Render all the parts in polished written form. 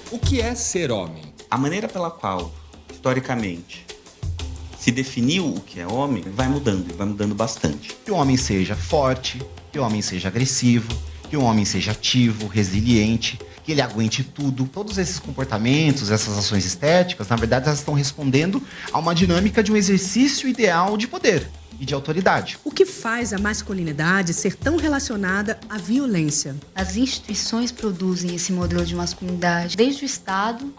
O que é ser homem? A maneira pela qual, historicamente, se definiu o que é homem vai mudando bastante. Que o homem seja forte, que o homem seja agressivo, que o homem seja ativo, resiliente, que ele aguente tudo. Todos esses comportamentos, essas ações estéticas, na verdade, elas estão respondendo a uma dinâmica de um exercício ideal de poder e de autoridade. O que faz a masculinidade ser tão relacionada à violência? As instituições produzem esse modelo de masculinidade, desde o Estado,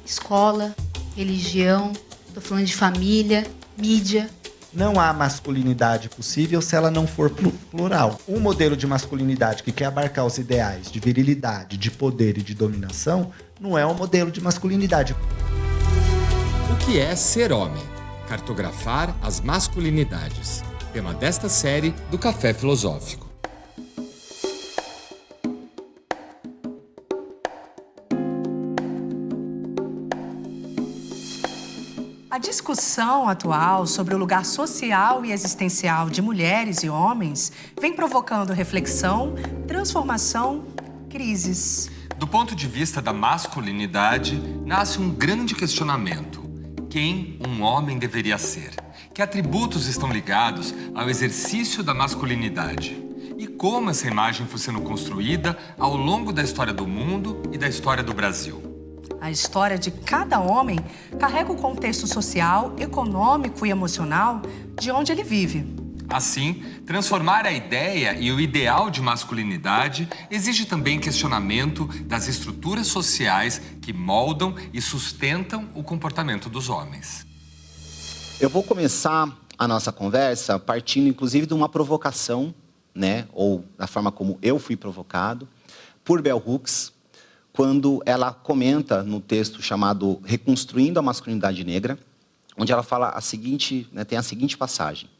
escola, religião, estou falando de família, mídia. Não há masculinidade possível se ela não for plural. Um modelo de masculinidade que quer abarcar os ideais de virilidade, de poder e de dominação, não é um modelo de masculinidade. O que é ser homem? Cartografar as masculinidades. Tema desta série do Café Filosófico. A discussão atual sobre o lugar social e existencial de mulheres e homens vem provocando reflexão, transformação, crises. Do ponto de vista da masculinidade, nasce um grande questionamento. Quem um homem deveria ser? Que atributos estão ligados ao exercício da masculinidade? E como essa imagem foi sendo construída ao longo da história do mundo e da história do Brasil? A história de cada homem carrega o contexto social, econômico e emocional de onde ele vive. Assim, transformar a ideia e o ideal de masculinidade exige também questionamento das estruturas sociais que moldam e sustentam o comportamento dos homens. Eu vou começar a nossa conversa partindo, inclusive, de uma provocação, né, ou da forma como eu fui provocado, por Bell Hooks, quando ela comenta no texto chamado Reconstruindo a Masculinidade Negra, onde ela fala a seguinte, né, tem a seguinte passagem.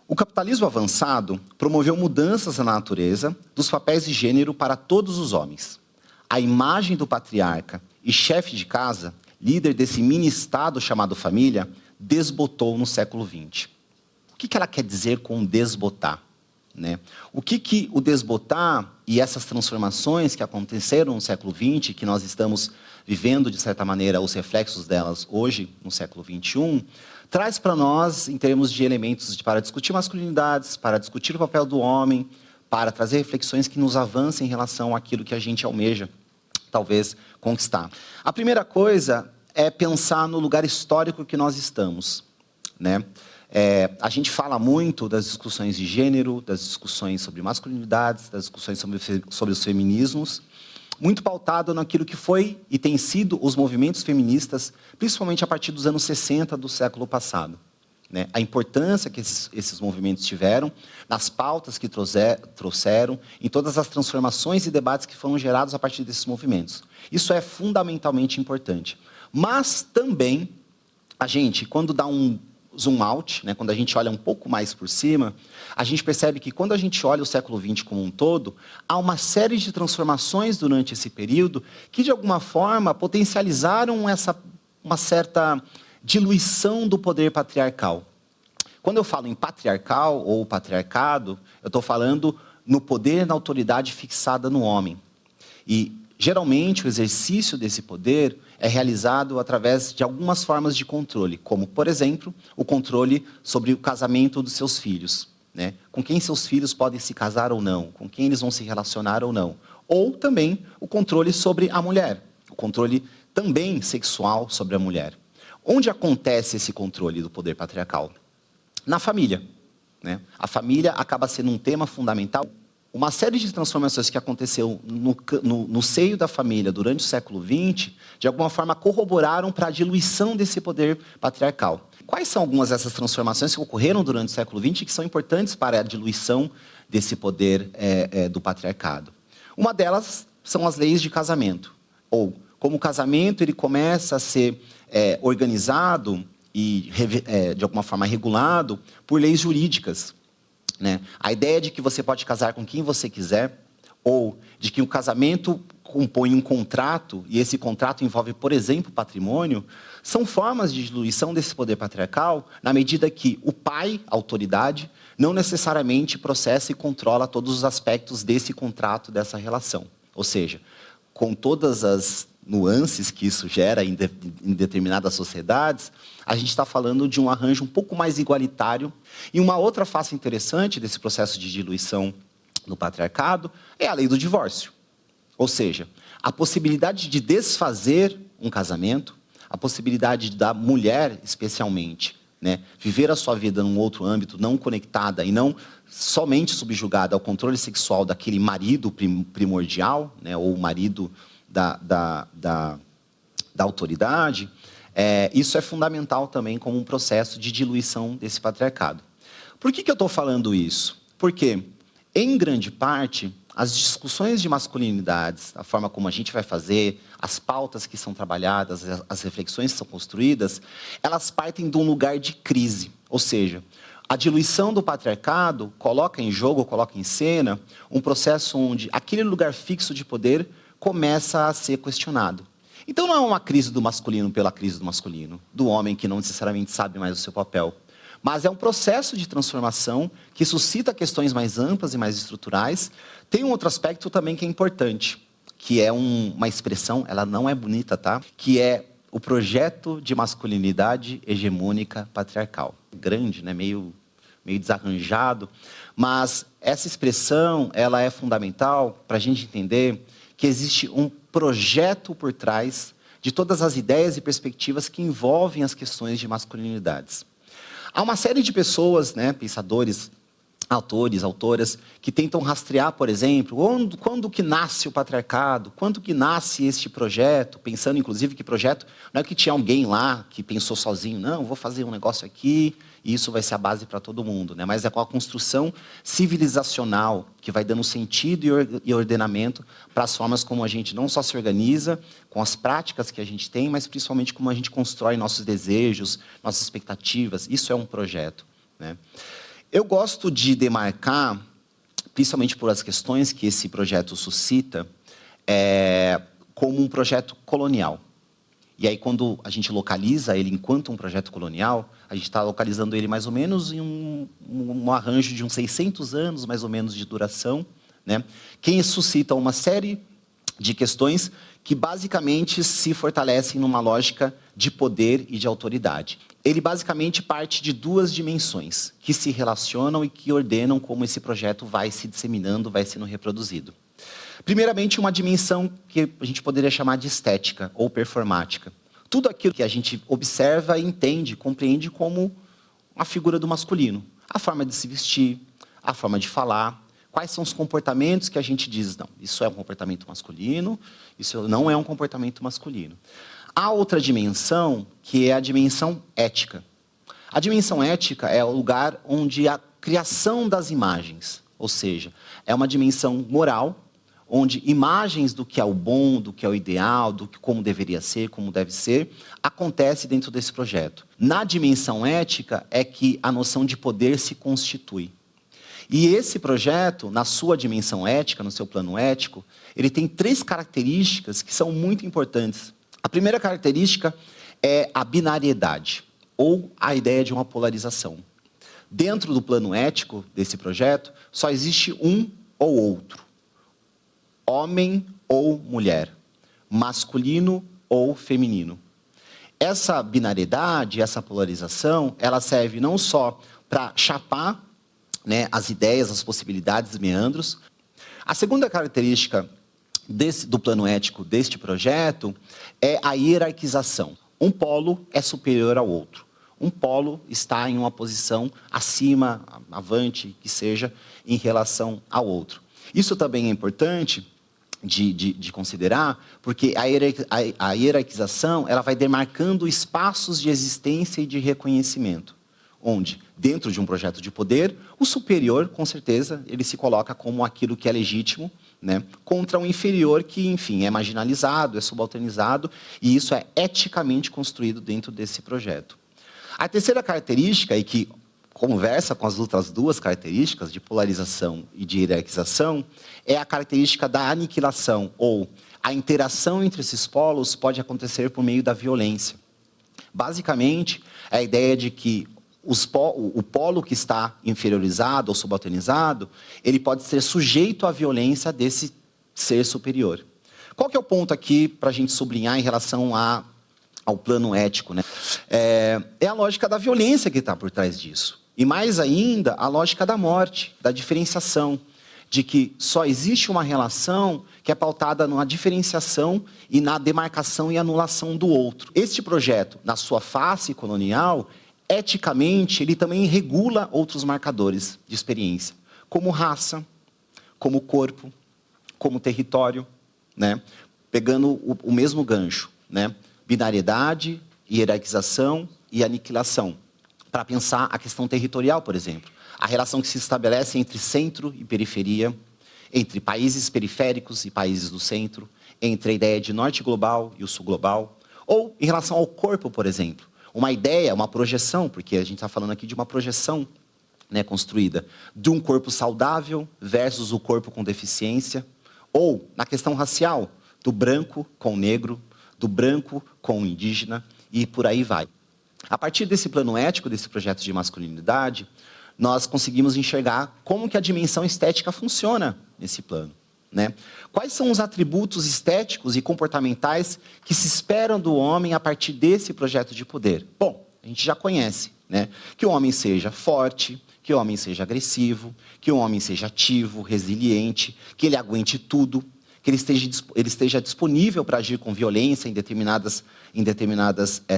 O capitalismo avançado promoveu mudanças na natureza dos papéis de gênero para todos os homens. A imagem do patriarca e chefe de casa, líder desse mini-estado chamado família, desbotou no século XX. O que ela quer dizer com desbotar? Né? O que o desbotar e essas transformações que aconteceram no século XX, que nós estamos vivendo, de certa maneira, os reflexos delas hoje, no século XXI, traz para nós, em termos de elementos para discutir masculinidades, para discutir o papel do homem, para trazer reflexões que nos avancem em relação àquilo que a gente almeja, talvez, conquistar. A primeira coisa é pensar no lugar histórico que nós estamos, né? A gente fala muito das discussões de gênero, das discussões sobre masculinidades, das discussões sobre os feminismos, muito pautado naquilo que foi e tem sido os movimentos feministas, principalmente a partir dos anos 60 do século passado. Né? A importância que esses movimentos tiveram, nas pautas que trouxeram, em todas as transformações e debates que foram gerados a partir desses movimentos. Isso é fundamentalmente importante. Mas também, a gente, quando dá um zoom out, né, quando a gente olha um pouco mais por cima, a gente percebe que quando a gente olha o século XX como um todo, há uma série de transformações durante esse período que, de alguma forma, potencializaram uma certa diluição do poder patriarcal. Quando eu falo em patriarcal ou patriarcado, eu estou falando no poder e na autoridade fixada no homem. E, geralmente, o exercício desse poder é realizado através de algumas formas de controle, como, por exemplo, o controle sobre o casamento dos seus filhos, né? Com quem seus filhos podem se casar ou não, com quem eles vão se relacionar ou não. Ou também o controle sobre a mulher, o controle também sexual sobre a mulher. Onde acontece esse controle do poder patriarcal? Na família, né? A família acaba sendo um tema fundamental. Uma série de transformações que aconteceu no seio da família durante o século XX, de alguma forma corroboraram para a diluição desse poder patriarcal. Quais são algumas dessas transformações que ocorreram durante o século XX que são importantes para a diluição desse poder do patriarcado? Uma delas são as leis de casamento, ou como o casamento ele começa a ser organizado e, de alguma forma, regulado por leis jurídicas. Né? A ideia de que você pode casar com quem você quiser, ou de que o casamento compõe um contrato, e esse contrato envolve, por exemplo, patrimônio, são formas de diluição desse poder patriarcal, na medida que o pai, a autoridade, não necessariamente processa e controla todos os aspectos desse contrato, dessa relação. Ou seja, com todas as nuances que isso gera em determinadas sociedades, a gente está falando de um arranjo um pouco mais igualitário. E uma outra face interessante desse processo de diluição no patriarcado é a lei do divórcio. Ou seja, a possibilidade de desfazer um casamento, a possibilidade da mulher, especialmente, né, viver a sua vida num outro âmbito, não conectada e não somente subjugada ao controle sexual daquele marido primordial, né, ou o marido da autoridade, isso é fundamental também como um processo de diluição desse patriarcado. Por que eu estou falando isso? Porque, em grande parte, as discussões de masculinidades, a forma como a gente vai fazer, as pautas que são trabalhadas, as reflexões que são construídas, elas partem de um lugar de crise. Ou seja, a diluição do patriarcado coloca em jogo, coloca em cena, um processo onde aquele lugar fixo de poder começa a ser questionado. Então não é uma crise do masculino pela crise do masculino, do homem que não necessariamente sabe mais o seu papel, mas é um processo de transformação que suscita questões mais amplas e mais estruturais. Tem um outro aspecto também que é importante, que é uma expressão, ela não é bonita, tá? Que é o projeto de masculinidade hegemônica patriarcal. Grande, né? Meio desarranjado, mas essa expressão ela é fundamental para a gente entender que existe um projeto por trás de todas as ideias e perspectivas que envolvem as questões de masculinidades. Há uma série de pessoas, né, pensadores, autores, autoras, que tentam rastrear, por exemplo, quando que nasce o patriarcado, quando que nasce este projeto, pensando, inclusive, que projeto não é que tinha alguém lá que pensou sozinho, não, vou fazer um negócio aqui e isso vai ser a base para todo mundo, né? Mas é com a construção civilizacional que vai dando sentido e ordenamento para as formas como a gente não só se organiza, com as práticas que a gente tem, mas principalmente como a gente constrói nossos desejos, nossas expectativas. Isso é um projeto, né? Eu gosto de demarcar, principalmente por as questões que esse projeto suscita, como um projeto colonial. E aí, quando a gente localiza ele enquanto um projeto colonial, a gente está localizando ele mais ou menos em um arranjo de uns 600 anos, mais ou menos, de duração, né? Que suscita uma série de questões que basicamente se fortalecem numa lógica de poder e de autoridade. Ele basicamente parte de duas dimensões que se relacionam e que ordenam como esse projeto vai se disseminando, vai sendo reproduzido. Primeiramente, uma dimensão que a gente poderia chamar de estética ou performática. Tudo aquilo que a gente observa, entende, compreende como a figura do masculino. A forma de se vestir, a forma de falar, quais são os comportamentos que a gente diz, não, isso é um comportamento masculino, isso não é um comportamento masculino. Há outra dimensão, que é a dimensão ética. A dimensão ética é o lugar onde a criação das imagens, ou seja, é uma dimensão moral, onde imagens do que é o bom, do que é o ideal, do que como deveria ser, como deve ser, acontece dentro desse projeto. Na dimensão ética é que a noção de poder se constitui. E esse projeto, na sua dimensão ética, no seu plano ético, ele tem 3 características que são muito importantes. A primeira característica é a binariedade, ou a ideia de uma polarização. Dentro do plano ético desse projeto, só existe um ou outro. Homem ou mulher. Masculino ou feminino. Essa binariedade, essa polarização, ela serve não só para chapar, né, as ideias, as possibilidades, os meandros. A segunda característica do plano ético deste projeto é a hierarquização. Um polo é superior ao outro. Um polo está em uma posição acima, avante, que seja, em relação ao outro. Isso também é importante de considerar, porque a hierarquização ela vai demarcando espaços de existência e de reconhecimento, onde, dentro de um projeto de poder, o superior, com certeza, ele se coloca como aquilo que é legítimo, né, contra um inferior que, enfim, é marginalizado, é subalternizado, e isso é eticamente construído dentro desse projeto. A terceira característica, e que conversa com as outras duas características, de polarização e de hierarquização, é a característica da aniquilação, ou a interação entre esses polos pode acontecer por meio da violência. Basicamente, é a ideia de que o polo que está inferiorizado ou subalternizado, ele pode ser sujeito à violência desse ser superior. Qual que é o ponto aqui para a gente sublinhar em relação ao plano ético, né? É a lógica da violência que está por trás disso. E mais ainda, a lógica da morte, da diferenciação, de que só existe uma relação que é pautada numa diferenciação e na demarcação e anulação do outro. Este projeto, na sua face colonial, eticamente, ele também regula outros marcadores de experiência, como raça, como corpo, como território, né? Pegando o mesmo gancho, né? Binariedade, hierarquização e aniquilação. Para pensar a questão territorial, por exemplo. A relação que se estabelece entre centro e periferia, entre países periféricos e países do centro, entre a ideia de norte global e o sul global, ou em relação ao corpo, por exemplo. Uma ideia, uma projeção, porque a gente está falando aqui de uma projeção, né, construída, de um corpo saudável versus o corpo com deficiência, ou na questão racial, do branco com o negro, do branco com o indígena, e por aí vai. A partir desse plano ético, desse projeto de masculinidade, nós conseguimos enxergar como que a dimensão estética funciona nesse plano, né? Quais são os atributos estéticos e comportamentais que se esperam do homem a partir desse projeto de poder? Bom, a gente já conhece, né? Que o homem seja forte, que o homem seja agressivo, que o homem seja ativo, resiliente, que ele aguente tudo, que ele esteja disponível para agir com violência em determinadas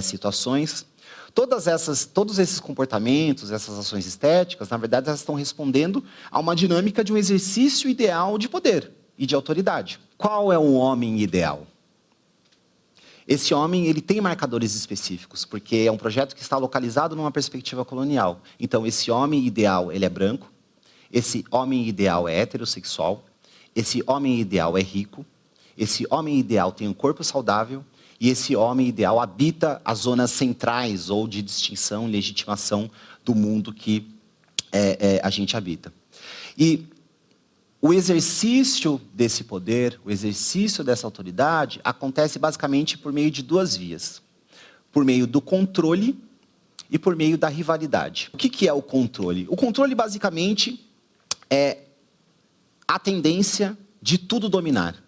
situações. Todos esses comportamentos, essas ações estéticas, na verdade, elas estão respondendo a uma dinâmica de um exercício ideal de poder e de autoridade. Qual é o homem ideal? Esse homem, ele tem marcadores específicos, porque é um projeto que está localizado numa perspectiva colonial. Então, esse homem ideal, ele é branco, esse homem ideal é heterossexual, esse homem ideal é rico, esse homem ideal tem um corpo saudável, e esse homem ideal habita as zonas centrais ou de distinção e legitimação do mundo que a gente habita. E o exercício desse poder, o exercício dessa autoridade, acontece basicamente por meio de duas vias. Por meio do controle e por meio da rivalidade. O que é o controle? O controle, basicamente, é a tendência de tudo dominar.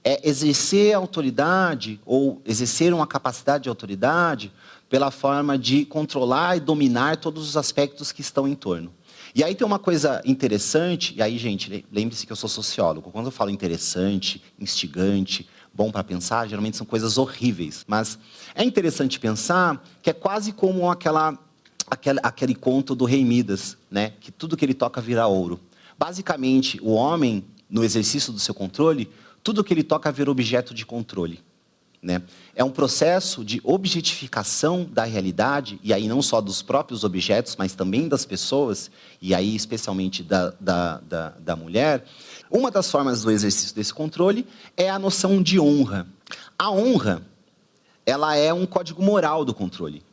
É exercer a autoridade ou exercer uma capacidade de autoridade pela forma de controlar e dominar todos os aspectos que estão em torno. E aí tem uma coisa interessante, e aí, gente, lembre-se que eu sou sociólogo. Quando eu falo interessante, instigante, bom para pensar, geralmente são coisas horríveis. Mas é interessante pensar que é quase como aquele conto do Rei Midas, né? Que tudo que ele toca vira ouro. Basicamente, o homem, no exercício do seu controle, tudo que ele toca vira objeto de controle, né? É um processo de objetificação da realidade, e aí não só dos próprios objetos, mas também das pessoas, e aí especialmente da mulher. Uma das formas do exercício desse controle é a noção de honra. A honra, ela é um código moral do controle,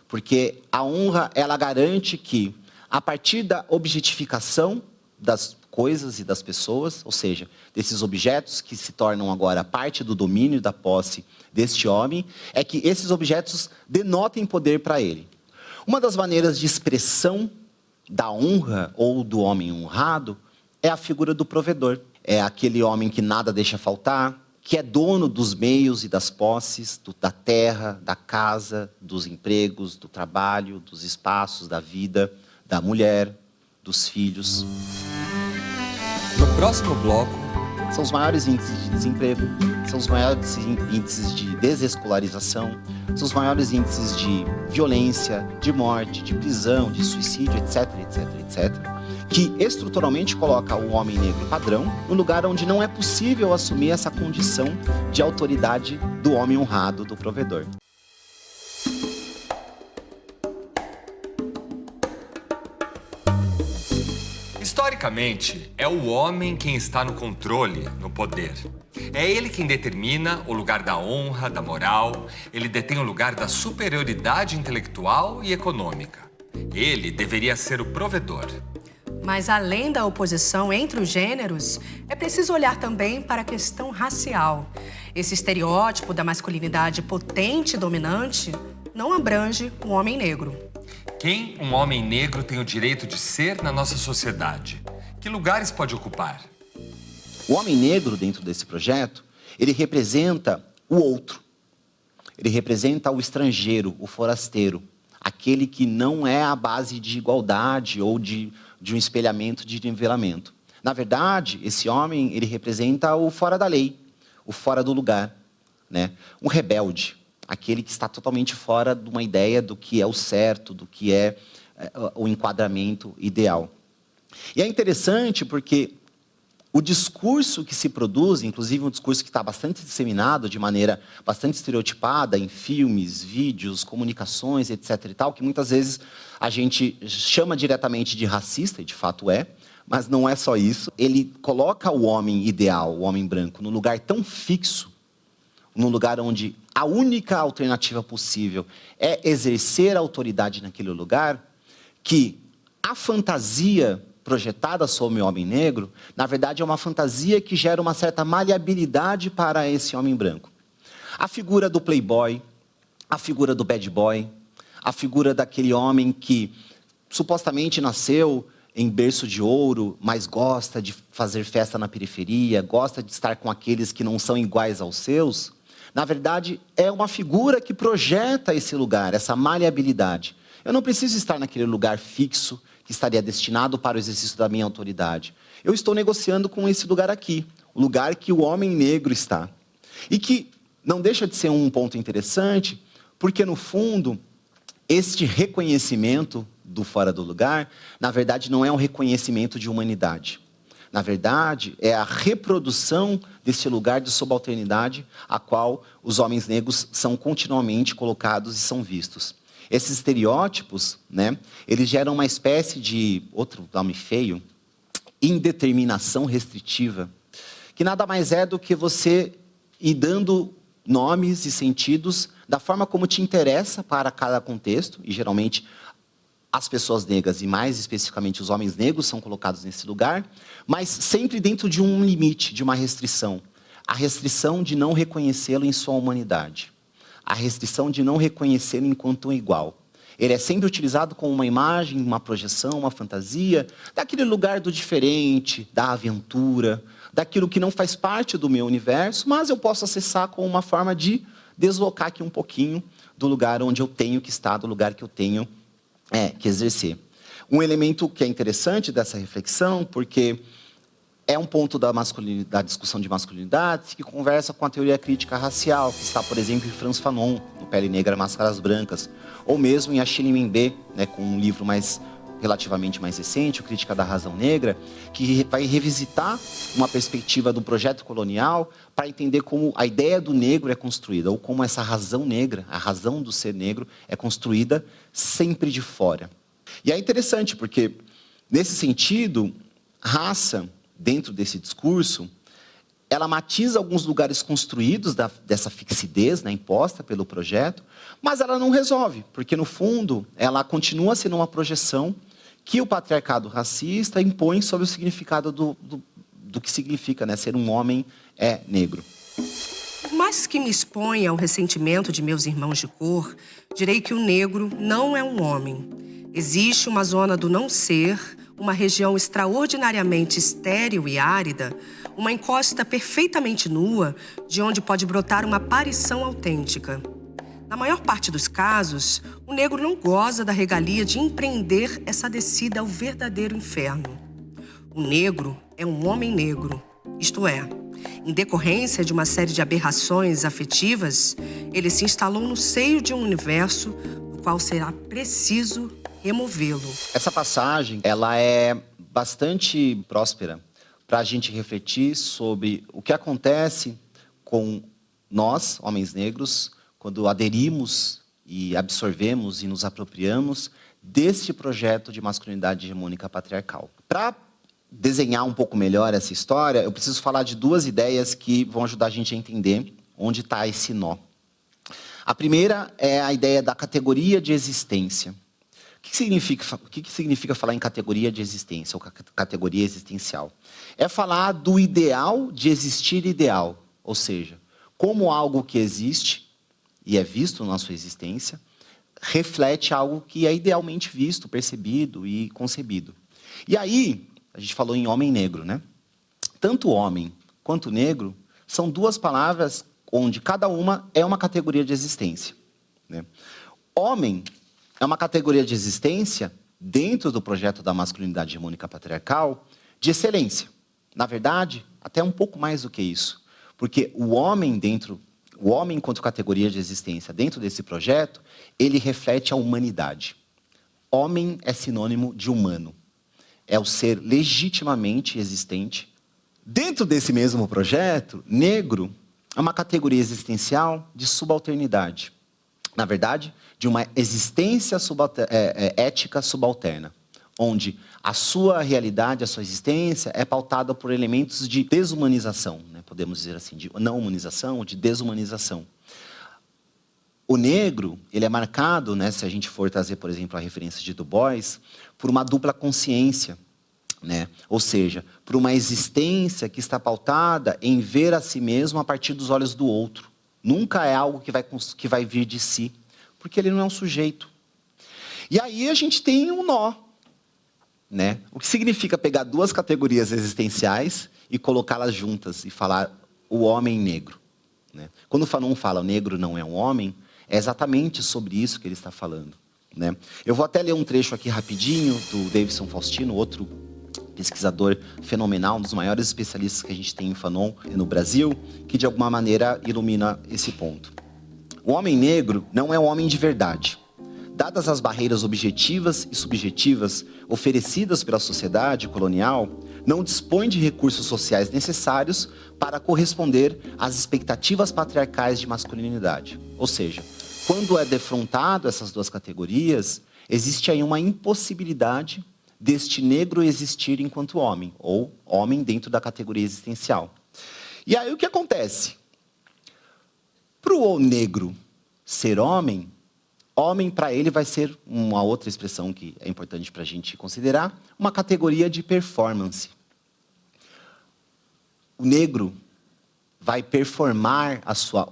porque a honra, ela garante que, a partir da objetificação das coisas e das pessoas, ou seja, desses objetos que se tornam agora parte do domínio da posse deste homem, é que esses objetos denotem poder para ele. Uma das maneiras de expressão da honra ou do homem honrado é a figura do provedor. É aquele homem que nada deixa faltar, que é dono dos meios e das posses, da terra, da casa, dos empregos, do trabalho, dos espaços, da vida, da mulher, dos filhos. No próximo bloco, são os maiores índices de desemprego, são os maiores índices de desescolarização, são os maiores índices de violência, de morte, de prisão, de suicídio, etc, que estruturalmente coloca o homem negro padrão no lugar onde não é possível assumir essa condição de autoridade do homem honrado, do provedor. Historicamente, é o homem quem está no controle, no poder. É ele quem determina o lugar da honra, da moral. Ele detém o lugar da superioridade intelectual e econômica. Ele deveria ser o provedor. Mas além da oposição entre os gêneros, é preciso olhar também para a questão racial. Esse estereótipo da masculinidade potente e dominante não abrange o homem negro. Quem um homem negro tem o direito de ser na nossa sociedade? Que lugares pode ocupar? O homem negro, dentro desse projeto, Ele representa o outro. Ele representa o estrangeiro, o forasteiro. Aquele que não é a base de igualdade ou de um espelhamento, de nivelamento. Na verdade, esse homem, ele representa o fora da lei, o fora do lugar, né? Um rebelde, aquele que está totalmente fora de uma ideia do que é o certo, do que é o enquadramento ideal. E é interessante porque o discurso que se produz, inclusive um discurso que está bastante disseminado, de maneira bastante estereotipada, em filmes, vídeos, comunicações, etc. e tal, que muitas vezes a gente chama diretamente de racista, e de fato é, mas não é só isso. Ele coloca o homem ideal, o homem branco, num lugar tão fixo, num lugar onde a única alternativa possível é exercer a autoridade naquele lugar, que a fantasia projetada sobre o homem negro, na verdade é uma fantasia que gera uma certa maleabilidade para esse homem branco. A figura do playboy, a figura do bad boy, a figura daquele homem que supostamente nasceu em berço de ouro, mas gosta de fazer festa na periferia, gosta de estar com aqueles que não são iguais aos seus, na verdade é uma figura que projeta esse lugar, essa maleabilidade. Eu não preciso estar naquele lugar fixo que estaria destinado para o exercício da minha autoridade. Eu estou negociando com esse lugar aqui, o lugar que o homem negro está. E que não deixa de ser um ponto interessante, porque, no fundo, este reconhecimento do fora do lugar, na verdade, não é um reconhecimento de humanidade. Na verdade, é a reprodução desse lugar de subalternidade a qual os homens negros são continuamente colocados e são vistos. Esses estereótipos, né, eles geram uma espécie de, outro nome feio, indeterminação restritiva, que nada mais é do que você ir dando nomes e sentidos da forma como te interessa para cada contexto, e geralmente as pessoas negras, e mais especificamente os homens negros, são colocados nesse lugar, mas sempre dentro de um limite, de uma restrição. A restrição de não reconhecê-lo em sua humanidade. A restrição de não reconhecê-lo enquanto um igual. Ele é sempre utilizado como uma imagem, uma projeção, uma fantasia, daquele lugar do diferente, da aventura, daquilo que não faz parte do meu universo, mas eu posso acessar como uma forma de deslocar aqui um pouquinho do lugar onde eu tenho que estar, do lugar que eu tenho que exercer. Um elemento que é interessante dessa reflexão, porque é um ponto da discussão de masculinidade que conversa com a teoria crítica racial, que está, por exemplo, em Frantz Fanon, no Pele Negra, Máscaras Brancas, ou mesmo em Achille Mbembe, né, com um livro relativamente mais recente, o Crítica da Razão Negra, que vai revisitar uma perspectiva do projeto colonial para entender como a ideia do negro é construída, ou como essa razão negra, a razão do ser negro, é construída sempre de fora. E é interessante, porque, nesse sentido, raça, dentro desse discurso, ela matiza alguns lugares construídos dessa fixidez, né, imposta pelo projeto, mas ela não resolve, porque, no fundo, ela continua sendo uma projeção que o patriarcado racista impõe sobre o significado do que significa, né, ser um homem negro. Por mais que me exponha ao ressentimento de meus irmãos de cor, direi que o negro não é um homem. Existe uma zona do não ser, uma região extraordinariamente estéril e árida, uma encosta perfeitamente nua, de onde pode brotar uma aparição autêntica. Na maior parte dos casos, o negro não goza da regalia de empreender essa descida ao verdadeiro inferno. O negro é um homem negro, isto é, em decorrência de uma série de aberrações afetivas, ele se instalou no seio de um universo do qual será preciso removê-lo. Essa passagem, ela é bastante próspera para a gente refletir sobre o que acontece com nós, homens negros, quando aderimos e absorvemos e nos apropriamos deste projeto de masculinidade hegemônica patriarcal. Para desenhar um pouco melhor essa história, eu preciso falar de duas ideias que vão ajudar a gente a entender onde está esse nó. A primeira é a ideia da categoria de existência. O que significa falar em categoria de existência, ou categoria existencial? É falar do ideal de existir ideal, ou seja, como algo que existe e é visto na sua existência, reflete algo que é idealmente visto, percebido e concebido. E aí, a gente falou em homem negro, né? Tanto homem quanto negro São duas palavras onde cada uma é uma categoria de existência, né? Homem é uma categoria de existência dentro do projeto da masculinidade hegemônica patriarcal de excelência. Na verdade, até um pouco mais do que isso. Porque o homem enquanto categoria de existência dentro desse projeto, ele reflete a humanidade. Homem é sinônimo de humano. É o ser legitimamente existente. Dentro desse mesmo projeto, negro é uma categoria existencial de subalternidade. Na verdade, de uma existência ética subalterna, onde a sua realidade, a sua existência é pautada por elementos de desumanização, né? Podemos dizer assim, de não humanização, de desumanização. O negro, ele é marcado, né, se a gente for trazer, por exemplo, a referência de Du Bois, por uma dupla consciência, né? Ou seja, por uma existência que está pautada em ver a si mesmo a partir dos olhos do outro. Nunca é algo que vai vir de si, porque ele não é um sujeito. E aí a gente tem um nó, né? O que significa pegar duas categorias existenciais e colocá-las juntas e falar o homem negro, né? Quando o Fanon fala o negro não é um homem, é exatamente sobre isso que ele está falando, né? Eu vou até ler um trecho aqui rapidinho do Davidson Faustino, outro pesquisador fenomenal, um dos maiores especialistas que a gente tem em Fanon no Brasil, que de alguma maneira ilumina esse ponto. O homem negro não é um homem de verdade. Dadas as barreiras objetivas e subjetivas oferecidas pela sociedade colonial, não dispõe de recursos sociais necessários para corresponder às expectativas patriarcais de masculinidade. Ou seja, quando é defrontado essas duas categorias, existe aí uma impossibilidade deste negro existir enquanto homem, ou homem dentro da categoria existencial. E aí o que acontece? Para o negro ser homem, homem para ele vai ser uma outra expressão que é importante para a gente considerar, uma categoria de performance. O negro vai performar a sua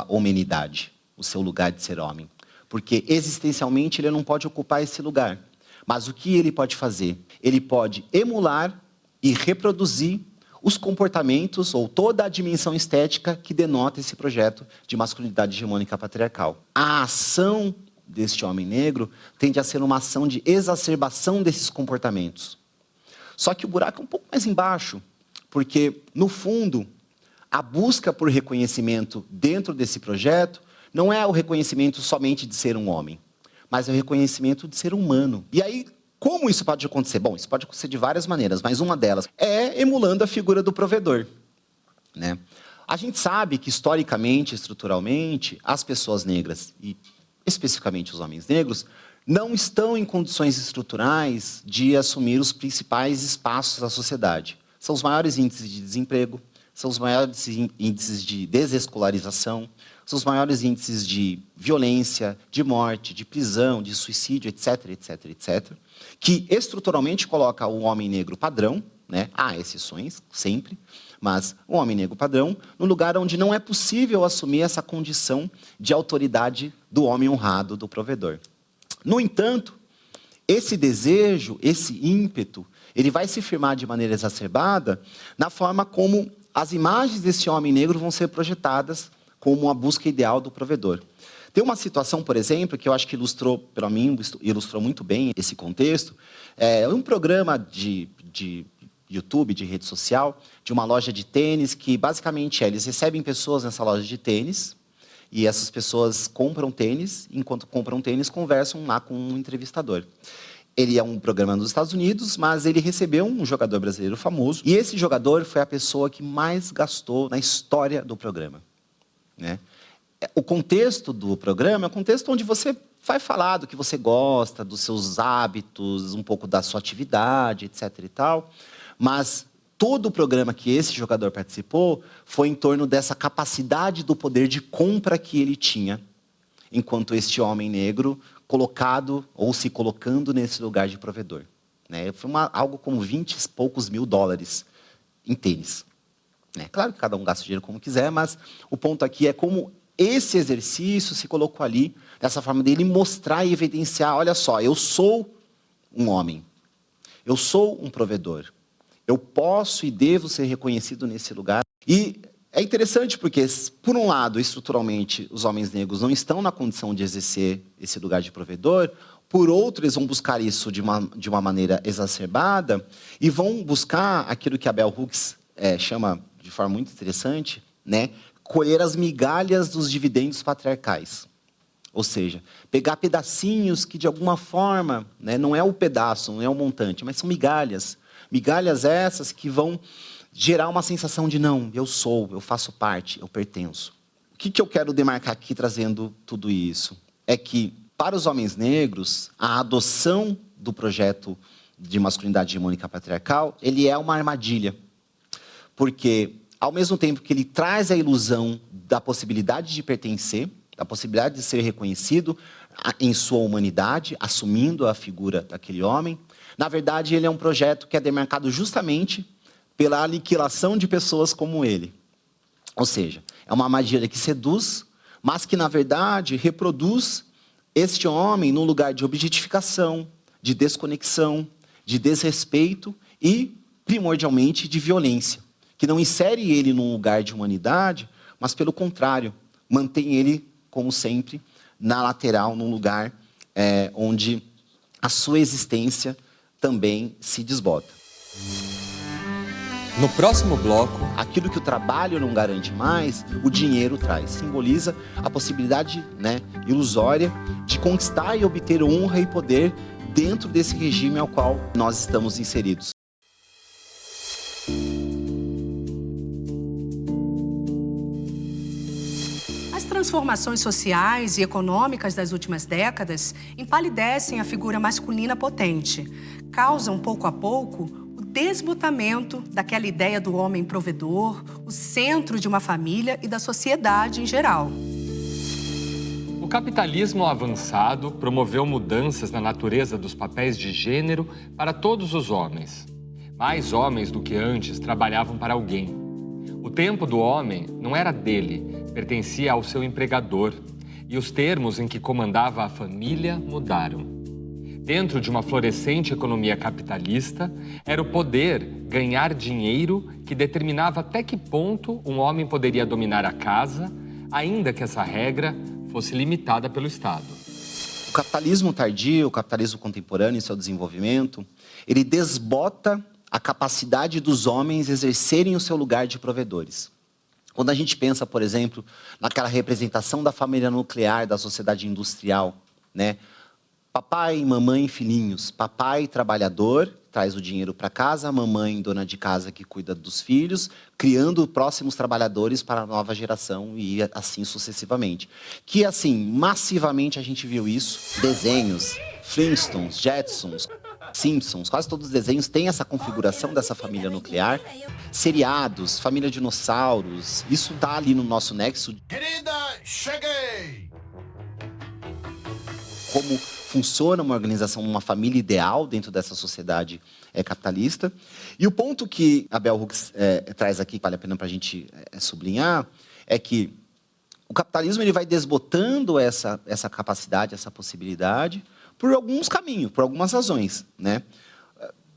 homenidade, o seu lugar de ser homem. Porque existencialmente ele não pode ocupar esse lugar. Mas o que ele pode fazer? Ele pode emular e reproduzir os comportamentos ou toda a dimensão estética que denota esse projeto de masculinidade hegemônica patriarcal. A ação deste homem negro tende a ser uma ação de exacerbação desses comportamentos. Só que o buraco é um pouco mais embaixo, porque, no fundo, a busca por reconhecimento dentro desse projeto não é o reconhecimento somente de ser um homem, mas é o reconhecimento de ser humano. E aí, como isso pode acontecer? Bom, isso pode acontecer de várias maneiras, mas uma delas é emulando a figura do provedor, né? A gente sabe que, historicamente, estruturalmente, as pessoas negras, e especificamente os homens negros, não estão em condições estruturais de assumir os principais espaços da sociedade. São os maiores índices de desemprego, são os maiores índices de desescolarização, são os maiores índices de violência, de morte, de prisão, de suicídio, etc., etc., etc., que estruturalmente coloca o homem negro padrão, né? Há exceções, sempre, mas o homem negro padrão, no lugar onde não é possível assumir essa condição de autoridade do homem honrado, do provedor. No entanto, esse desejo, esse ímpeto, ele vai se firmar de maneira exacerbada na forma como as imagens desse homem negro vão ser projetadas como a busca ideal do provedor. Tem uma situação, por exemplo, que eu acho que ilustrou, para mim, ilustrou muito bem esse contexto. É um programa de YouTube, de rede social, de uma loja de tênis, que basicamente eles recebem pessoas nessa loja de tênis, e essas pessoas compram tênis, enquanto compram tênis, conversam lá com um entrevistador. Ele é um programa nos Estados Unidos, mas ele recebeu um jogador brasileiro famoso, e esse jogador foi a pessoa que mais gastou na história do programa, né? O contexto do programa é um contexto onde você vai falar do que você gosta, dos seus hábitos, um pouco da sua atividade, etc. e tal, mas todo o programa que esse jogador participou foi em torno dessa capacidade do poder de compra que ele tinha, enquanto este homem negro colocado ou se colocando nesse lugar de provedor, né? Foi algo como 20 e poucos mil dólares em tênis. Claro que cada um gasta dinheiro como quiser, mas o ponto aqui é como esse exercício se colocou ali, dessa forma dele mostrar e evidenciar, olha só, eu sou um homem, eu sou um provedor, eu posso e devo ser reconhecido nesse lugar. E É interessante porque, por um lado, estruturalmente, os homens negros não estão na condição de exercer esse lugar de provedor. Por outro, eles vão buscar isso de uma maneira exacerbada e vão buscar aquilo que a Bell Hooks chama de forma muito interessante, né, colher as migalhas dos dividendos patriarcais. Ou seja, pegar pedacinhos que, de alguma forma, né, não é o pedaço, não é o montante, mas são migalhas. Migalhas essas que vão gerar uma sensação de não, eu sou, eu faço parte, eu pertenço. O que eu quero demarcar aqui trazendo tudo isso? É que, para os homens negros, a adoção do projeto de masculinidade hegemônica patriarcal, ele é uma armadilha. Porque, ao mesmo tempo que ele traz a ilusão da possibilidade de pertencer, da possibilidade de ser reconhecido em sua humanidade, assumindo a figura daquele homem, na verdade, ele é um projeto que é demarcado justamente pela aniquilação de pessoas como ele. Ou seja, é uma armadilha que seduz, mas que, na verdade, reproduz este homem num lugar de objetificação, de desconexão, de desrespeito e, primordialmente, de violência, que não insere ele num lugar de humanidade, mas, pelo contrário, mantém ele, como sempre, na lateral, num lugar onde a sua existência também se desbota. No próximo bloco, aquilo que o trabalho não garante mais, o dinheiro traz. Simboliza a possibilidade, né, ilusória de conquistar e obter honra e poder dentro desse regime ao qual nós estamos inseridos. As transformações sociais e econômicas das últimas décadas empalidecem a figura masculina potente, causam pouco a pouco o desbotamento daquela ideia do homem provedor, o centro de uma família e da sociedade em geral. o capitalismo avançado promoveu mudanças na natureza dos papéis de gênero para todos os homens. Mais homens do que antes trabalhavam para alguém. O tempo do homem não era dele, pertencia ao seu empregador, e os termos em que comandava a família mudaram. Dentro de uma florescente economia capitalista, era o poder ganhar dinheiro que determinava até que ponto um homem poderia dominar a casa, ainda que essa regra fosse limitada pelo Estado. O capitalismo tardio, o capitalismo contemporâneo em seu desenvolvimento, ele desbota a capacidade dos homens exercerem o seu lugar de provedores. Quando a gente pensa, por exemplo, naquela representação da família nuclear da sociedade industrial, né? Papai, mamãe, filhinhos. Papai, trabalhador, traz o dinheiro para casa. Mamãe, dona de casa, que cuida dos filhos, criando próximos trabalhadores para a nova geração e assim sucessivamente. Que, assim, massivamente a gente viu isso. Desenhos, Flintstones, Jetsons, Simpsons, quase todos os desenhos têm essa configuração dessa família nuclear. Seriados, família dinossauros, isso tá ali no nosso nexo. Querida, cheguei! Como funciona uma organização, uma família ideal dentro dessa sociedade capitalista. E o ponto que a Bell Hooks traz aqui, que vale a pena para a gente sublinhar, é que o capitalismo ele vai desbotando essa capacidade, essa possibilidade, por alguns caminhos, por algumas razões, né?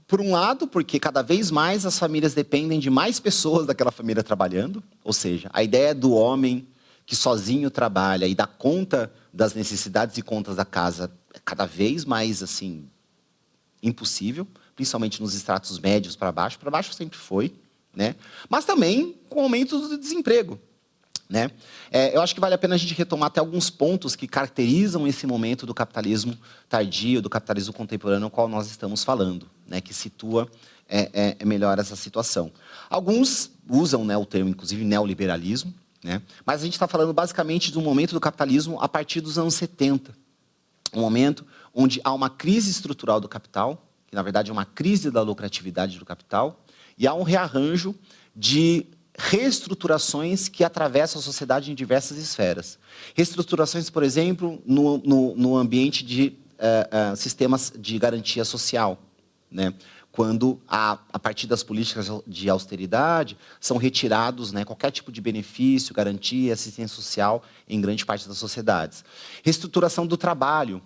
Por um lado, porque cada vez mais as famílias dependem de mais pessoas daquela família trabalhando, ou seja, a ideia do homem que sozinho trabalha e dá conta das necessidades e contas da casa é cada vez mais, assim, impossível, principalmente nos estratos médios para baixo sempre foi, né? Mas também com o aumento do desemprego, né? Eu acho que vale a pena a gente retomar até alguns pontos que caracterizam esse momento do capitalismo tardio, do capitalismo contemporâneo, ao qual nós estamos falando, né? Que situa melhor essa situação. Alguns usam, né, o termo, inclusive, neoliberalismo, né? Mas a gente está falando basicamente de um momento do capitalismo a partir dos anos 70. Um momento onde há uma crise estrutural do capital, que na verdade é uma crise da lucratividade do capital, e há um rearranjo de reestruturações que atravessam a sociedade em diversas esferas. Reestruturações, por exemplo, no ambiente de sistemas de garantia social, né? Quando, a partir das políticas de austeridade, são retirados, né, qualquer tipo de benefício, garantia, assistência social em grande parte das sociedades. Reestruturação do trabalho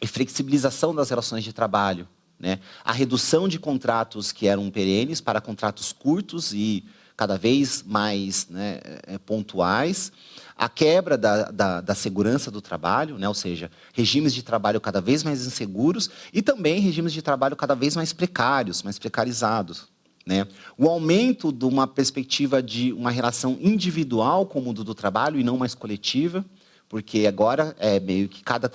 e flexibilização das relações de trabalho, né? A redução de contratos que eram perenes para contratos curtos e cada vez mais, né, pontuais, a quebra da segurança do trabalho, né, ou seja, regimes de trabalho cada vez mais inseguros e também regimes de trabalho cada vez mais precários, mais precarizados. Né? O aumento de uma perspectiva de uma relação individual com o mundo do trabalho e não mais coletiva, porque agora é meio que cada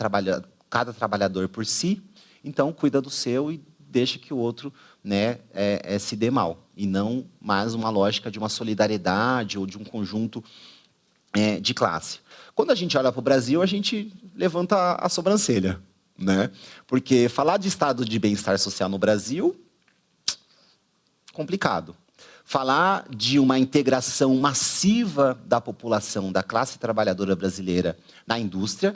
trabalhador por si, então cuida do seu e deixa que o outro, né, se dê mal, e não mais uma lógica de uma solidariedade ou de um conjunto de classe. Quando a gente olha para o Brasil, a gente levanta a sobrancelha, né? Porque falar de estado de bem-estar social no Brasil, complicado. Falar de uma integração massiva da população, da classe trabalhadora brasileira na indústria,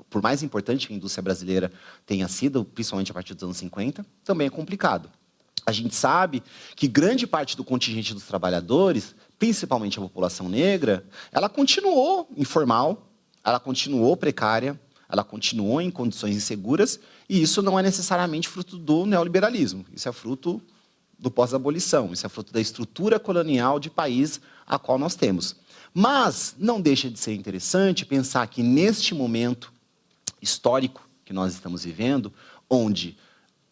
por mais importante que a indústria brasileira tenha sido, principalmente a partir dos anos 50, também é complicado. A gente sabe que grande parte do contingente dos trabalhadores, principalmente a população negra, ela continuou informal, ela continuou precária, ela continuou em condições inseguras, e isso não é necessariamente fruto do neoliberalismo, isso é fruto do pós-abolição, isso é fruto da estrutura colonial de país a qual nós temos. Mas não deixa de ser interessante pensar que neste momento histórico que nós estamos vivendo, onde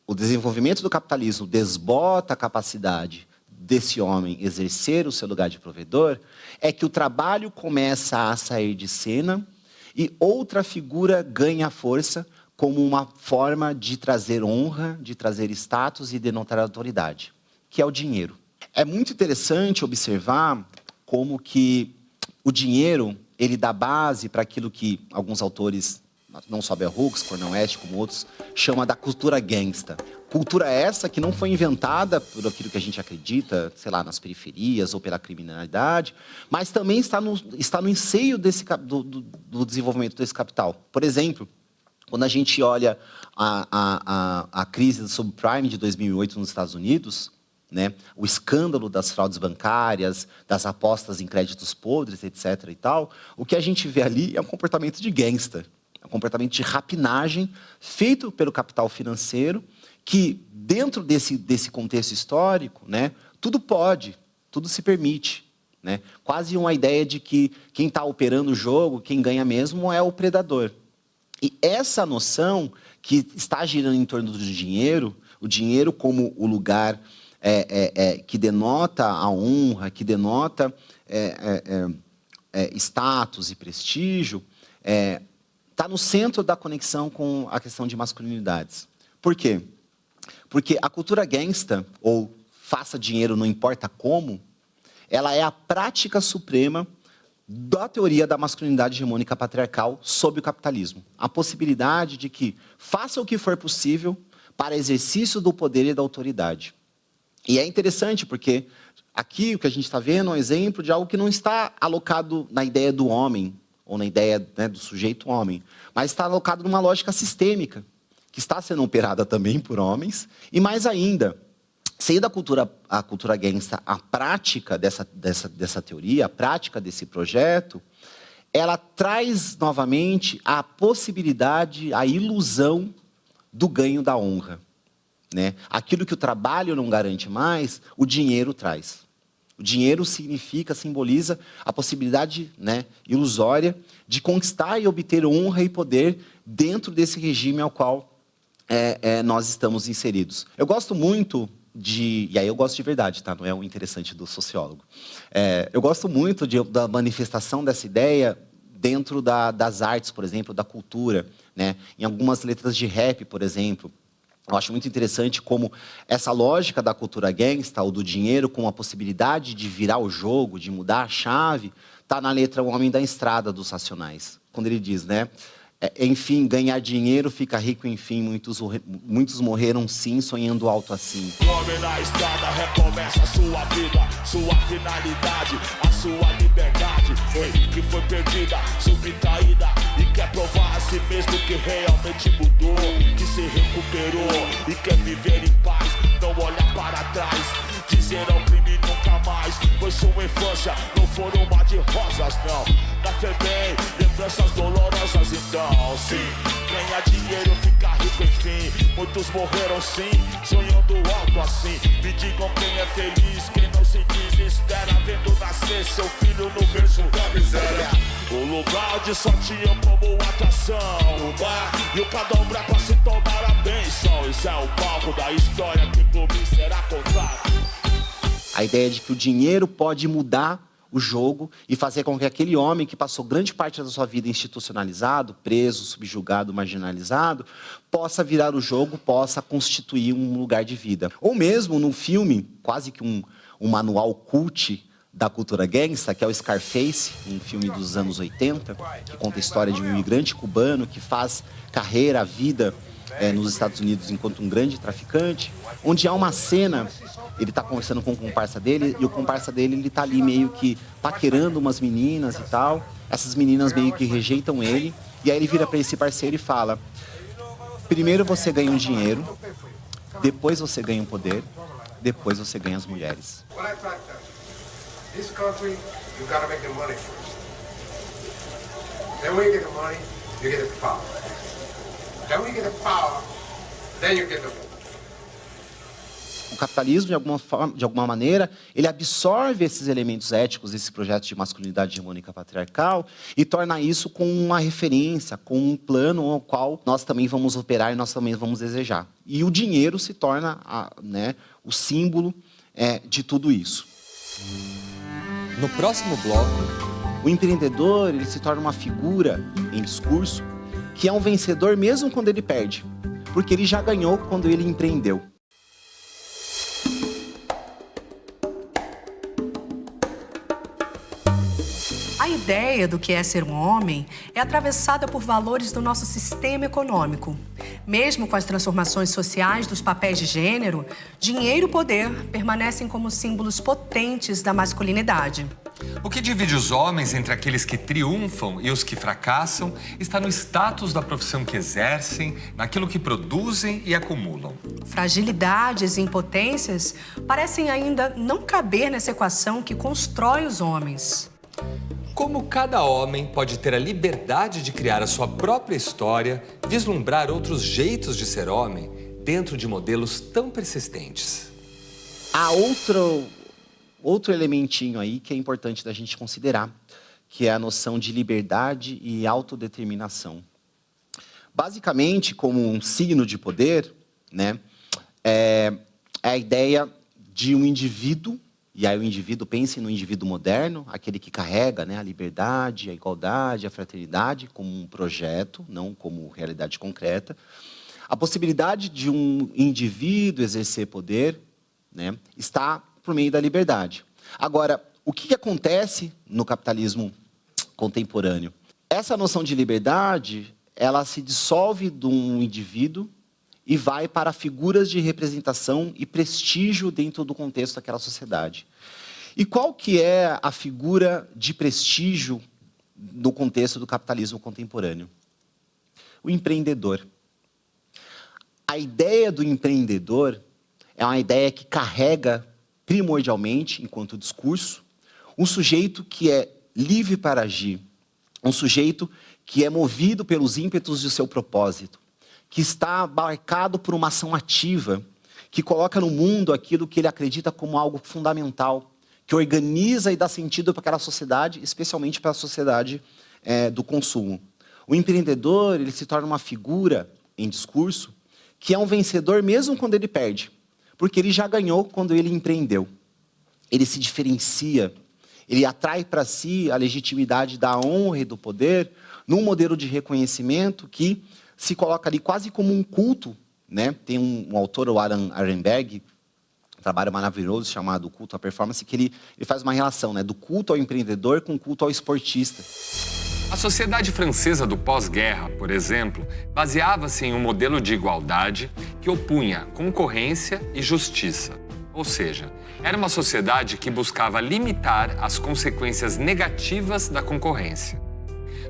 o desenvolvimento do capitalismo desbota a capacidade desse homem exercer o seu lugar de provedor, é que o trabalho começa a sair de cena e outra figura ganha força como uma forma de trazer honra, de trazer status e denotar autoridade, que é o dinheiro. É muito interessante observar como que o dinheiro ele dá base para aquilo que alguns autores, não só Bell Hooks, Cornel West, como outros, chama da cultura gangsta. Cultura essa que não foi inventada por aquilo que a gente acredita, sei lá, nas periferias ou pela criminalidade, mas também está no enseio do desenvolvimento desse capital. Por exemplo, quando a gente olha a crise do subprime de 2008 nos Estados Unidos, né, o escândalo das fraudes bancárias, das apostas em créditos podres, etc. e tal, o que a gente vê ali é um comportamento de gangsta, é um comportamento de rapinagem feito pelo capital financeiro, que dentro desse contexto histórico, né, tudo pode, tudo se permite. Né? Quase uma ideia de que quem está operando o jogo, quem ganha mesmo é o predador. E essa noção que está girando em torno do dinheiro, o dinheiro como o lugar que denota a honra, que denota status e prestígio, está no centro da conexão com a questão de masculinidades. Por quê? Porque a cultura gangsta, ou faça dinheiro não importa como, ela é a prática suprema da teoria da masculinidade hegemônica patriarcal sob o capitalismo. A possibilidade de que faça o que for possível para exercício do poder e da autoridade. E é interessante porque aqui o que a gente está vendo é um exemplo de algo que não está alocado na ideia do homem, ou na ideia, né, do sujeito homem, mas está alocado numa lógica sistêmica, que está sendo operada também por homens, e mais ainda, sendo a cultura gangsta a prática dessa teoria, a prática desse projeto, ela traz novamente a possibilidade, a ilusão do ganho da honra. Né? Aquilo que o trabalho não garante mais, o dinheiro traz. O dinheiro simboliza a possibilidade, né, ilusória de conquistar e obter honra e poder dentro desse regime ao qual nós estamos inseridos. Eu gosto muito e aí eu gosto de verdade, tá? Não é o interessante do sociólogo. Eu gosto muito da manifestação dessa ideia dentro das artes, por exemplo, da cultura. Né? Em algumas letras de rap, por exemplo, eu acho muito interessante como essa lógica da cultura gangsta, ou do dinheiro, com a possibilidade de virar o jogo, de mudar a chave, está na letra O Homem da Estrada, dos Racionais. Quando ele diz, né? Enfim, ganhar dinheiro, fica rico, enfim, muitos morreram sim, sonhando alto assim. O homem na estrada recomeça a sua vida, sua finalidade, a sua liberdade, que foi perdida, subtraída, e quer provar a si mesmo que realmente mudou, que se recuperou e quer viver em paz, não olhar para trás, dizer ao crime nunca mais, pois sua infância não foi uma de rosas, não. Na FEBEM, lembranças dolorosas então. Sim, ganhar dinheiro, ficar rico enfim. Muitos morreram sim, sonhando alto assim. Me digam quem é feliz, quem não se desespera, vendo nascer seu filho no berço da miséria. O lugar onde só tinha como atração o bar e o candomblé pra se tornar a bênção. Isso é o palco da história que por mim será contado. A ideia de que o dinheiro pode mudar o jogo e fazer com que aquele homem que passou grande parte da sua vida institucionalizado, preso, subjugado, marginalizado, possa virar o jogo, possa constituir um lugar de vida. Ou mesmo num filme, quase que um manual cult da cultura gangsta, que é o Scarface, um filme dos anos 80, que conta a história de um imigrante cubano que faz carreira, vida nos Estados Unidos enquanto um grande traficante, onde há uma cena, ele está conversando com o comparsa dele, e o comparsa dele, ele tá ali meio que paquerando umas meninas e tal, essas meninas meio que rejeitam ele, e aí ele vira para esse parceiro e fala: primeiro você ganha um dinheiro, depois você ganha um poder, depois você ganha as mulheres. This country, you gotta make the money first. Then when you get the money, you get the power. Then when you get the power, then you get the woman. O capitalismo, de alguma maneira, ele absorve esses elementos éticos, esse projeto de masculinidade hegemônica patriarcal, e torna isso com uma referência, com um plano ao qual nós também vamos operar e nós também vamos desejar. E o dinheiro se torna o símbolo de tudo isso. No próximo bloco, o empreendedor, ele se torna uma figura em discurso que é um vencedor mesmo quando ele perde, porque ele já ganhou quando ele empreendeu. A ideia do que é ser um homem é atravessada por valores do nosso sistema econômico. Mesmo com as transformações sociais dos papéis de gênero, dinheiro e poder permanecem como símbolos potentes da masculinidade. o que divide os homens entre aqueles que triunfam e os que fracassam está no status da profissão que exercem, naquilo que produzem e acumulam. Fragilidades e impotências parecem ainda não caber nessa equação que constrói os homens. Como cada homem pode ter a liberdade de criar a sua própria história, vislumbrar outros jeitos de ser homem dentro de modelos tão persistentes? Há outro elementinho aí que é importante da gente considerar, que é a noção de liberdade e autodeterminação. Basicamente, como um signo de poder, né, é a ideia de um indivíduo. E aí o indivíduo, pense no indivíduo moderno, aquele que carrega, né, a liberdade, a igualdade, a fraternidade como um projeto, não como realidade concreta. A possibilidade de um indivíduo exercer poder, né, está por meio da liberdade. Agora, o que acontece no capitalismo contemporâneo? Essa noção de liberdade, ela se dissolve de um indivíduo e vai para figuras de representação e prestígio dentro do contexto daquela sociedade. E qual que é a figura de prestígio no contexto do capitalismo contemporâneo? O empreendedor. A ideia do empreendedor é uma ideia que carrega primordialmente, enquanto discurso, um sujeito que é livre para agir, um sujeito que é movido pelos ímpetos de seu propósito, que está marcado por uma ação ativa, que coloca no mundo aquilo que ele acredita como algo fundamental, que organiza e dá sentido para aquela sociedade, especialmente para a sociedade do consumo. O empreendedor, ele se torna uma figura em discurso que é um vencedor mesmo quando ele perde, porque ele já ganhou quando ele empreendeu. Ele se diferencia, ele atrai para si a legitimidade da honra e do poder num modelo de reconhecimento que se coloca ali quase como um culto, né? Tem um autor, o Alan Ehrenberg, um trabalho maravilhoso chamado Culto à Performance, que ele faz uma relação, né, do culto ao empreendedor com o culto ao esportista. A sociedade francesa do pós-guerra, por exemplo, baseava-se em um modelo de igualdade que opunha concorrência e justiça. Ou seja, era uma sociedade que buscava limitar as consequências negativas da concorrência.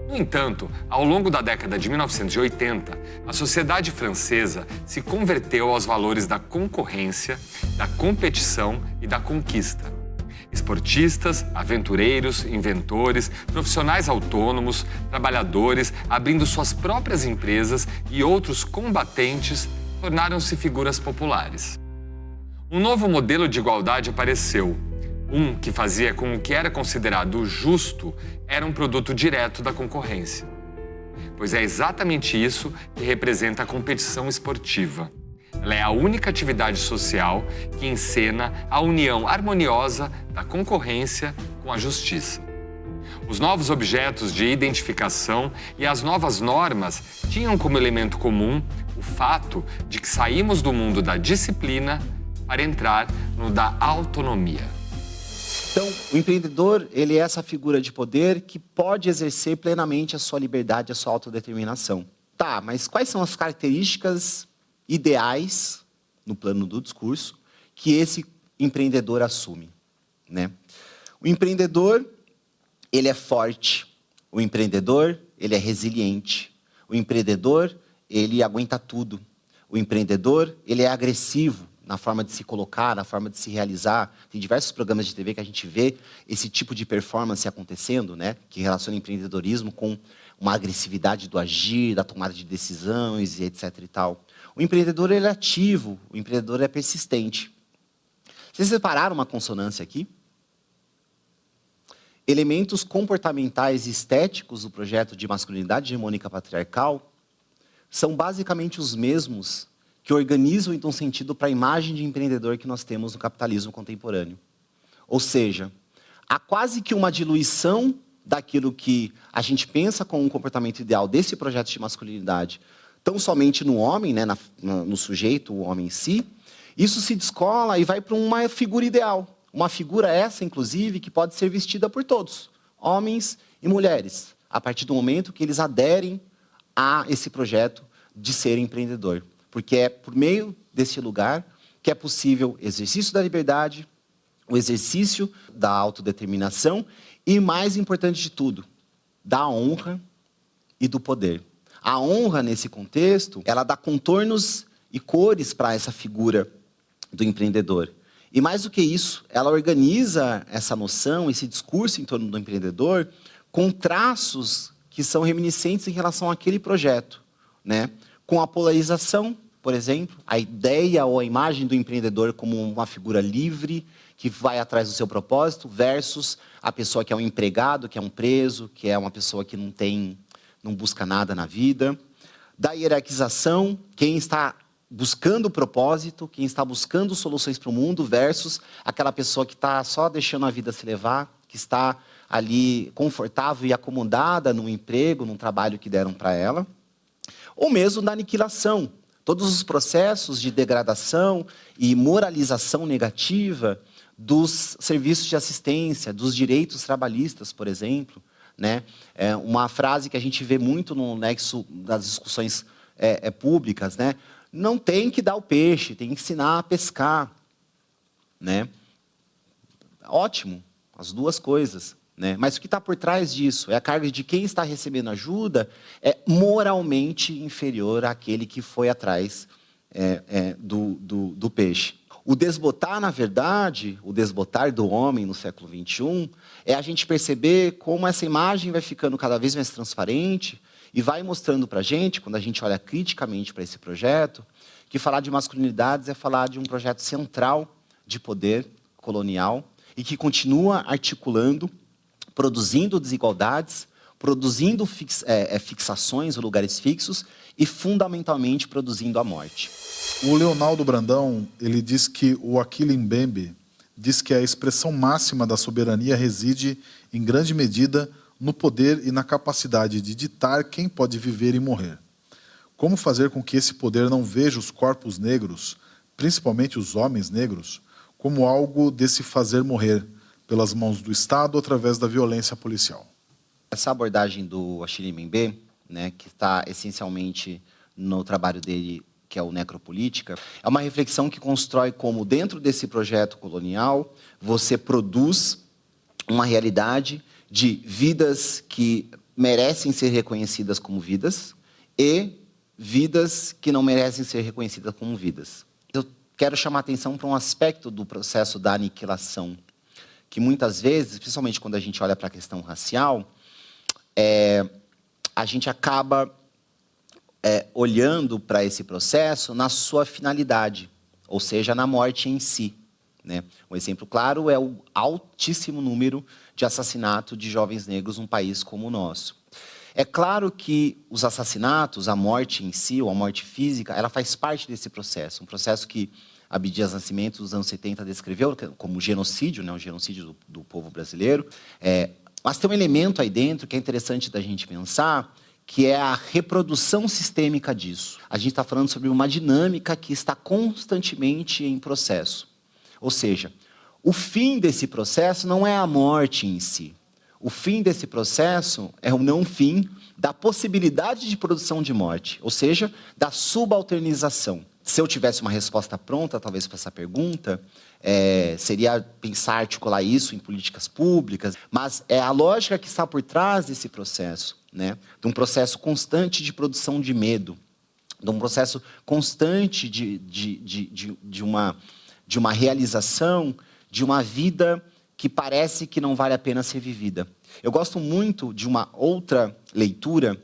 No entanto, ao longo da década de 1980, a sociedade francesa se converteu aos valores da concorrência, da competição e da conquista. Esportistas, aventureiros, inventores, profissionais autônomos, trabalhadores abrindo suas próprias empresas e outros combatentes tornaram-se figuras populares. Um novo modelo de igualdade apareceu. Um que fazia com que era considerado justo era um produto direto da concorrência. Pois é exatamente isso que representa a competição esportiva. Ela é a única atividade social que encena a união harmoniosa da concorrência com a justiça. Os novos objetos de identificação e as novas normas tinham como elemento comum o fato de que saímos do mundo da disciplina para entrar no da autonomia. Então, o empreendedor, ele é essa figura de poder que pode exercer plenamente a sua liberdade, a sua autodeterminação. Tá, mas quais são as características ideais, no plano do discurso, que esse empreendedor assume, né? O empreendedor, ele é forte. O empreendedor, ele é resiliente. O empreendedor, ele aguenta tudo. O empreendedor, ele é agressivo na forma de se colocar, na forma de se realizar. Tem diversos programas de TV que a gente vê esse tipo de performance acontecendo, né? Que relaciona empreendedorismo com uma agressividade do agir, da tomada de decisões e etc e tal. O empreendedor, ele é ativo, o empreendedor é persistente. Vocês separaram uma consonância aqui? Elementos comportamentais e estéticos do projeto de masculinidade hegemônica patriarcal são basicamente os mesmos que organizam e dão sentido para a imagem de empreendedor que nós temos no capitalismo contemporâneo. Ou seja, há quase que uma diluição daquilo que a gente pensa como um comportamento ideal desse projeto de masculinidade, tão somente no homem, né, no sujeito, o homem em si. Isso se descola e vai para uma figura ideal. Uma figura essa, inclusive, que pode ser vestida por todos, homens e mulheres, a partir do momento que eles aderem a esse projeto de ser empreendedor. Porque é por meio desse lugar que é possível o exercício da liberdade, o exercício da autodeterminação e, mais importante de tudo, da honra e do poder. A honra, nesse contexto, ela dá contornos e cores para essa figura do empreendedor. E mais do que isso, ela organiza essa noção, esse discurso em torno do empreendedor, com traços que são reminiscentes em relação àquele projeto, né? Com a polarização, por exemplo, a ideia ou a imagem do empreendedor como uma figura livre, que vai atrás do seu propósito, versus a pessoa que é um empregado, que é um preso, que é uma pessoa que não busca nada na vida. Da hierarquização, quem está buscando o propósito, quem está buscando soluções para o mundo, versus aquela pessoa que está só deixando a vida se levar, que está ali confortável e acomodada num emprego, num trabalho que deram para ela. Ou mesmo da aniquilação. Todos os processos de degradação e moralização negativa dos serviços de assistência, dos direitos trabalhistas, por exemplo, né? É uma frase que a gente vê muito no nexo das discussões públicas, né? Não tem que dar o peixe, tem que ensinar a pescar, né? Ótimo, as duas coisas, né? Mas o que está por trás disso? É a carga de quem está recebendo ajuda é moralmente inferior àquele que foi atrás do peixe. O desbotar, na verdade, o desbotar do homem no século XXI, é a gente perceber como essa imagem vai ficando cada vez mais transparente e vai mostrando para a gente, quando a gente olha criticamente para esse projeto, que falar de masculinidades é falar de um projeto central de poder colonial e que continua articulando, produzindo desigualdades, produzindo fixações ou lugares fixos e, fundamentalmente, produzindo a morte. O Leonardo Brandão, ele diz que o Achille Mbembe diz que a expressão máxima da soberania reside, em grande medida, no poder e na capacidade de ditar quem pode viver e morrer. Como fazer com que esse poder não veja os corpos negros, principalmente os homens negros, como algo de se fazer morrer pelas mãos do Estado através da violência policial? Essa abordagem do Achille Mbembe, né, que está essencialmente no trabalho dele, que é o Necropolítica, é uma reflexão que constrói como, dentro desse projeto colonial, você produz uma realidade de vidas que merecem ser reconhecidas como vidas e vidas que não merecem ser reconhecidas como vidas. Eu quero chamar a atenção para um aspecto do processo da aniquilação, que muitas vezes, principalmente quando a gente olha para a questão racial, a gente acaba olhando para esse processo na sua finalidade, ou seja, na morte em si, né? Um exemplo claro é o altíssimo número de assassinato de jovens negros num país como o nosso. É claro que os assassinatos, a morte em si, ou a morte física, ela faz parte desse processo. Um processo que Abdias Dias Nascimento, nos anos 70, descreveu como genocídio, né, o genocídio do povo brasileiro. Mas tem um elemento aí dentro que é interessante da gente pensar, que é a reprodução sistêmica disso. A gente está falando sobre uma dinâmica que está constantemente em processo. Ou seja, o fim desse processo não é a morte em si. O fim desse processo é o não fim da possibilidade de produção de morte, ou seja, da subalternização. Se eu tivesse uma resposta pronta, talvez, para essa pergunta, seria pensar, articular isso em políticas públicas, mas é a lógica que está por trás desse processo, né? De um processo constante de produção de medo, de um processo constante de uma realização de uma vida que parece que não vale a pena ser vivida. Eu gosto muito de uma outra leitura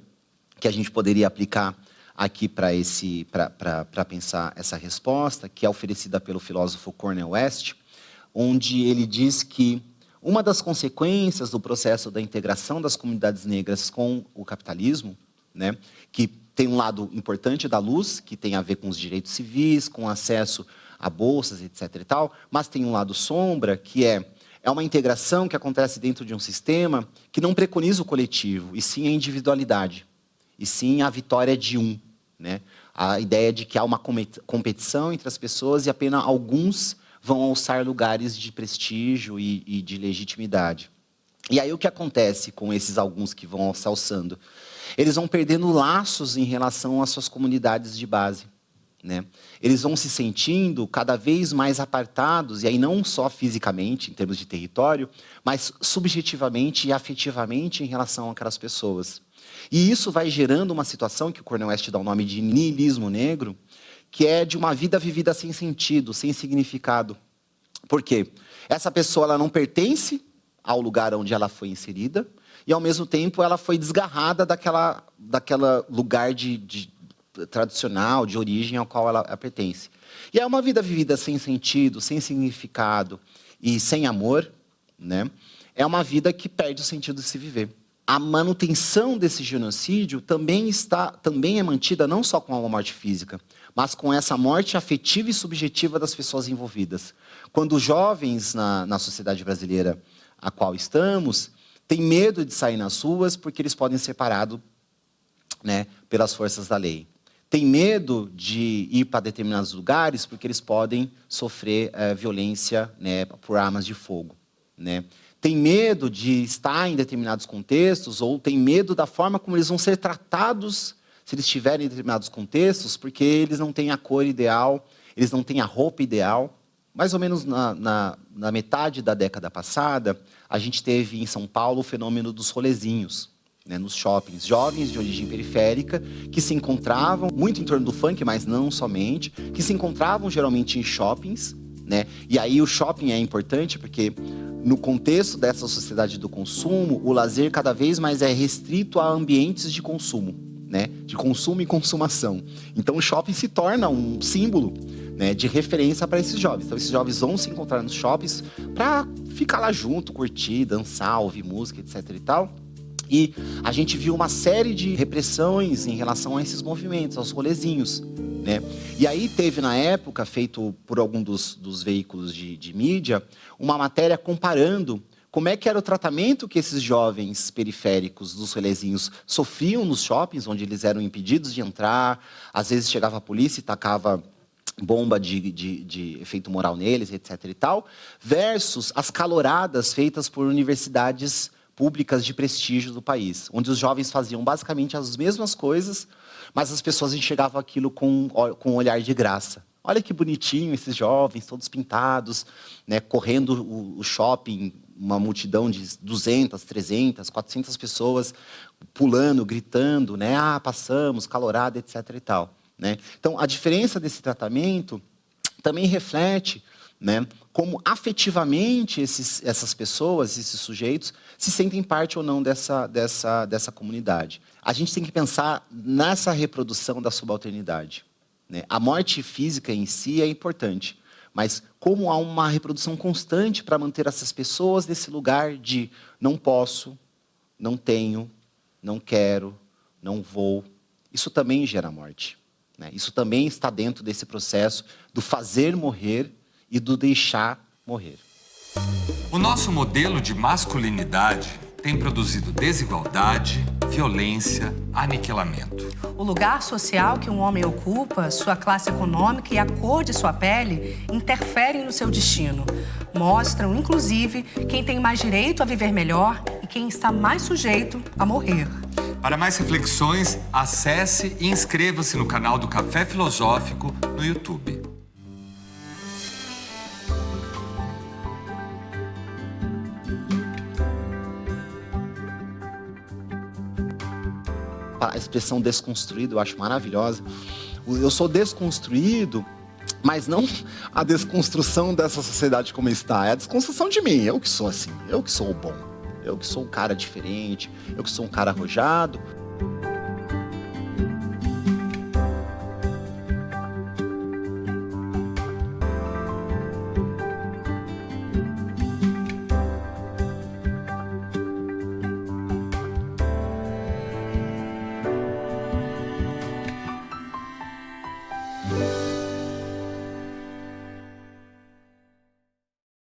que a gente poderia aplicar aqui para pensar essa resposta, que é oferecida pelo filósofo Cornel West, onde ele diz que uma das consequências do processo da integração das comunidades negras com o capitalismo, né, que tem um lado importante da luz, que tem a ver com os direitos civis, com acesso a bolsas, etc. e tal, mas tem um lado sombra, que é uma integração que acontece dentro de um sistema que não preconiza o coletivo, e sim a individualidade, e sim a vitória de um, né? A ideia de que há uma competição entre as pessoas e apenas alguns vão alçar lugares de prestígio e de legitimidade. E aí o que acontece com esses alguns que vão se alçando? Eles vão perdendo laços em relação às suas comunidades de base, né? Eles vão se sentindo cada vez mais apartados, e aí não só fisicamente, em termos de território, mas subjetivamente e afetivamente em relação àquelas pessoas. E isso vai gerando uma situação que o Cornel West dá o nome de niilismo negro, que é de uma vida vivida sem sentido, sem significado. Por quê? Essa pessoa ela não pertence ao lugar onde ela foi inserida, e ao mesmo tempo ela foi desgarrada daquela lugar tradicional, de origem ao qual ela pertence. E é uma vida vivida sem sentido, sem significado e sem amor, né? É uma vida que perde o sentido de se viver. A manutenção desse genocídio também é mantida não só com a morte física, mas com essa morte afetiva e subjetiva das pessoas envolvidas. Quando os jovens na sociedade brasileira a qual estamos têm medo de sair nas ruas porque eles podem ser parados, né, pelas forças da lei. Tem medo de ir para determinados lugares porque eles podem sofrer violência, né, por armas de fogo, né? Tem medo de estar em determinados contextos, ou tem medo da forma como eles vão ser tratados se eles estiverem em determinados contextos, porque eles não têm a cor ideal, eles não têm a roupa ideal. Mais ou menos na metade da década passada, a gente teve em São Paulo o fenômeno dos rolezinhos, né, nos shoppings. Jovens de origem periférica que se encontravam, muito em torno do funk, mas não somente, que se encontravam geralmente em shoppings, né? E aí o shopping é importante porque no contexto dessa sociedade do consumo, o lazer cada vez mais é restrito a ambientes de consumo, né? De consumo e consumação. Então o shopping se torna um símbolo, né, de referência para esses jovens. Então esses jovens vão se encontrar nos shoppings para ficar lá junto, curtir, dançar, ouvir música, etc. e tal. E a gente viu uma série de repressões em relação a esses movimentos, aos rolezinhos, né? E aí teve, na época, feito por algum dos veículos de mídia, uma matéria comparando como é que era o tratamento que esses jovens periféricos dos rolezinhos sofriam nos shoppings, onde eles eram impedidos de entrar, às vezes chegava a polícia e tacava bomba de efeito moral neles, etc. e tal, versus as caloradas feitas por universidades públicas de prestígio do país, onde os jovens faziam basicamente as mesmas coisas, mas as pessoas enxergavam aquilo com um olhar de graça. Olha que bonitinho esses jovens, todos pintados, né, correndo o shopping, uma multidão de 200, 300, 400 pessoas pulando, gritando, né, passamos, calorada, etc. e tal, né? Então, a diferença desse tratamento também reflete, né? Como afetivamente essas pessoas, esses sujeitos, se sentem parte ou não dessa comunidade. A gente tem que pensar nessa reprodução da subalternidade, né? A morte física em si é importante, mas como há uma reprodução constante para manter essas pessoas nesse lugar de não posso, não tenho, não quero, não vou, isso também gera morte, né? Isso também está dentro desse processo do fazer morrer e do deixar morrer. O nosso modelo de masculinidade tem produzido desigualdade, violência, aniquilamento. O lugar social que um homem ocupa, sua classe econômica e a cor de sua pele interferem no seu destino. Mostram, inclusive, quem tem mais direito a viver melhor e quem está mais sujeito a morrer. Para mais reflexões, acesse e inscreva-se no canal do Café Filosófico no YouTube. A expressão desconstruído eu acho maravilhosa. Eu sou desconstruído, mas não a desconstrução dessa sociedade como está, é a desconstrução de mim. Eu que sou assim, eu que sou o bom, eu que sou um cara diferente, eu que sou um cara arrojado.